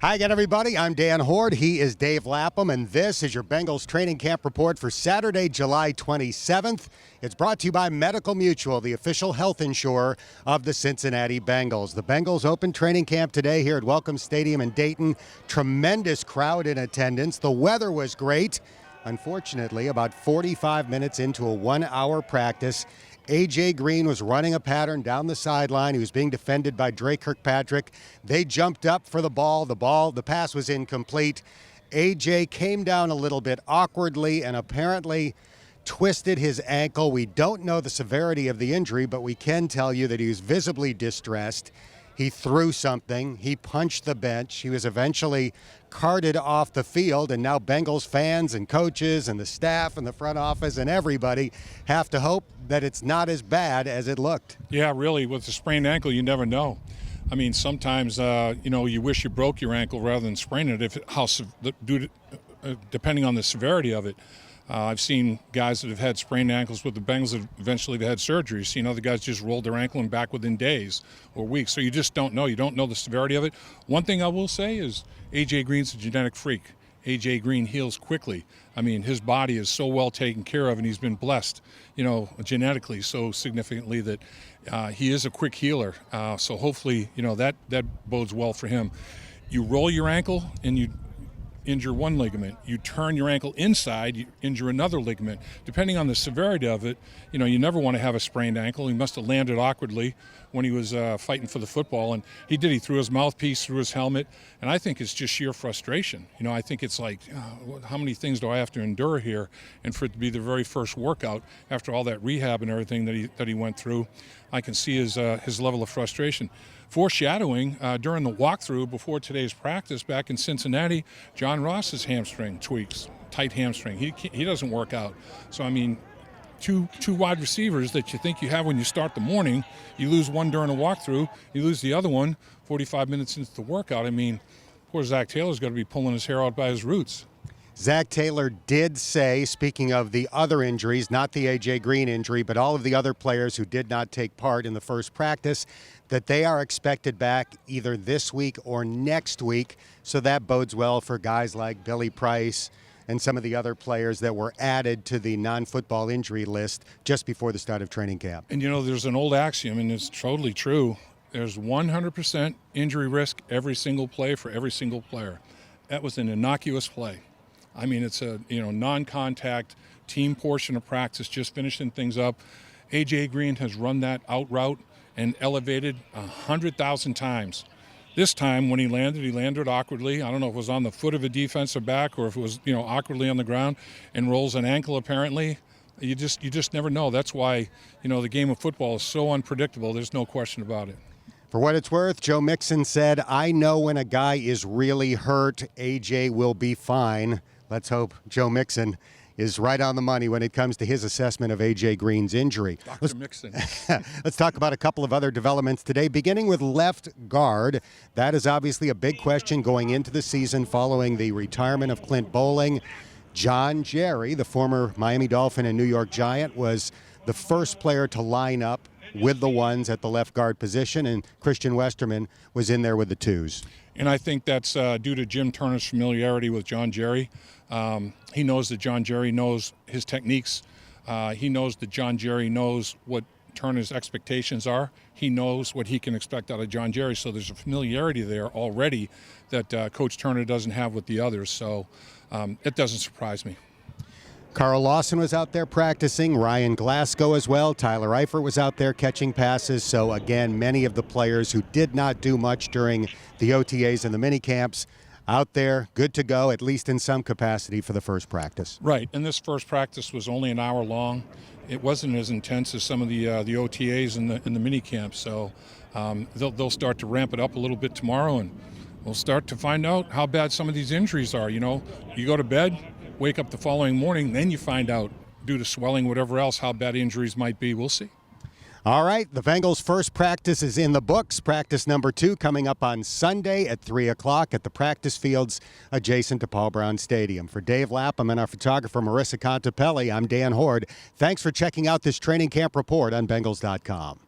Hi again, everybody. I'm Dan Hoard. He is Dave Lapham, and this is your Bengals training camp report for Saturday, July 27th. It's brought to you by Medical Mutual, the official health insurer of the Cincinnati Bengals. The Bengals opened training camp today here at Welcome Stadium in Dayton. Tremendous crowd in attendance. The weather was great. Unfortunately, about 45 minutes into a one-hour practice, A.J. Green was running a pattern down the sideline. He was being defended by Dre Kirkpatrick. They jumped up for the ball. The pass was incomplete. A.J. came down a little bit awkwardly and apparently twisted his ankle. We don't know the severity of the injury, but we can tell you that he was visibly distressed. He threw something. He punched the bench. He was eventually carted off the field, and now Bengals fans and coaches and the staff and the front office and everybody have to hope that it's not as bad as it looked. Yeah, really, with a sprained ankle, you never know. I mean, sometimes, you wish you broke your ankle rather than sprain it, depending on the severity of it. I've seen guys that have had sprained ankles with the Bengals that eventually have had surgery. Seen other guys just rolled their ankle and back within days or weeks. So you just don't know. You don't know the severity of it. One thing I will say is A.J. Green's a genetic freak. A.J. Green heals quickly. I mean, his body is so well taken care of, and he's been blessed, genetically so significantly that he is a quick healer. So hopefully, that bodes well for him. You roll your ankle and you injure one ligament. You turn your ankle inside, you injure another ligament. Depending on the severity of it, you never want to have a sprained ankle. He must have landed awkwardly when he was fighting for the football, and he did. He threw his mouthpiece through his helmet, and I think it's just sheer frustration. I think it's like, how many things do I have to endure here? And for it to be the very first workout after all that rehab and everything that he went through, I can see his level of frustration. Foreshadowing, during the walkthrough before today's practice back in Cincinnati, John Ross's hamstring tweaks, tight hamstring. He doesn't work out. So, I mean, two wide receivers that you think you have when you start the morning, you lose one during a walkthrough, you lose the other one 45 minutes into the workout. I mean, poor Zach Taylor's got to be pulling his hair out by his roots. Zach Taylor did say, speaking of the other injuries, not the A.J. Green injury, but all of the other players who did not take part in the first practice, that they are expected back either this week or next week. So that bodes well for guys like Billy Price and some of the other players that were added to the non-football injury list just before the start of training camp. And, there's an old axiom, and it's totally true. There's 100% injury risk every single play for every single player. That was an innocuous play. I mean, it's a non-contact team portion of practice, just finishing things up. A.J. Green has run that out route and elevated 100,000 times. This time when he landed awkwardly. I don't know if it was on the foot of a defensive back or if it was awkwardly on the ground and rolls an ankle apparently. You just never know. That's why the game of football is so unpredictable. There's no question about it. For what it's worth, Joe Mixon said, "I know when a guy is really hurt, A.J. will be fine." Let's hope Joe Mixon is right on the money when it comes to his assessment of A.J. Green's injury. Dr. Mixon. Let's talk about a couple of other developments today, beginning with left guard. That is obviously a big question going into the season following the retirement of Clint Bowling. John Jerry, the former Miami Dolphin and New York Giant, was the first player to line up with the ones at the left guard position, and Christian Westerman was in there with the twos. And I think that's due to Jim Turner's familiarity with John Jerry. He knows that John Jerry knows his techniques. He knows that John Jerry knows what Turner's expectations are. He knows what he can expect out of John Jerry. So there's a familiarity there already that Coach Turner doesn't have with the others. So it doesn't surprise me. Carl Lawson was out there practicing, Ryan Glasgow as well. Tyler Eifert was out there catching passes. So, again, many of the players who did not do much during the OTAs and the minicamps out there, good to go, at least in some capacity for the first practice. Right, and this first practice was only an hour long. It wasn't as intense as some of the OTAs and the minicamps. So they'll start to ramp it up a little bit tomorrow, and we'll start to find out how bad some of these injuries are. You go to bed, wake up the following morning, then you find out, due to swelling, whatever else, how bad injuries might be. We'll see. All right, the Bengals' first practice is in the books. Practice number 2 coming up on Sunday at 3 o'clock at the practice fields adjacent to Paul Brown Stadium. For Dave Lapham and our photographer Marissa Contepelli, I'm Dan Hoard. Thanks for checking out this training camp report on Bengals.com.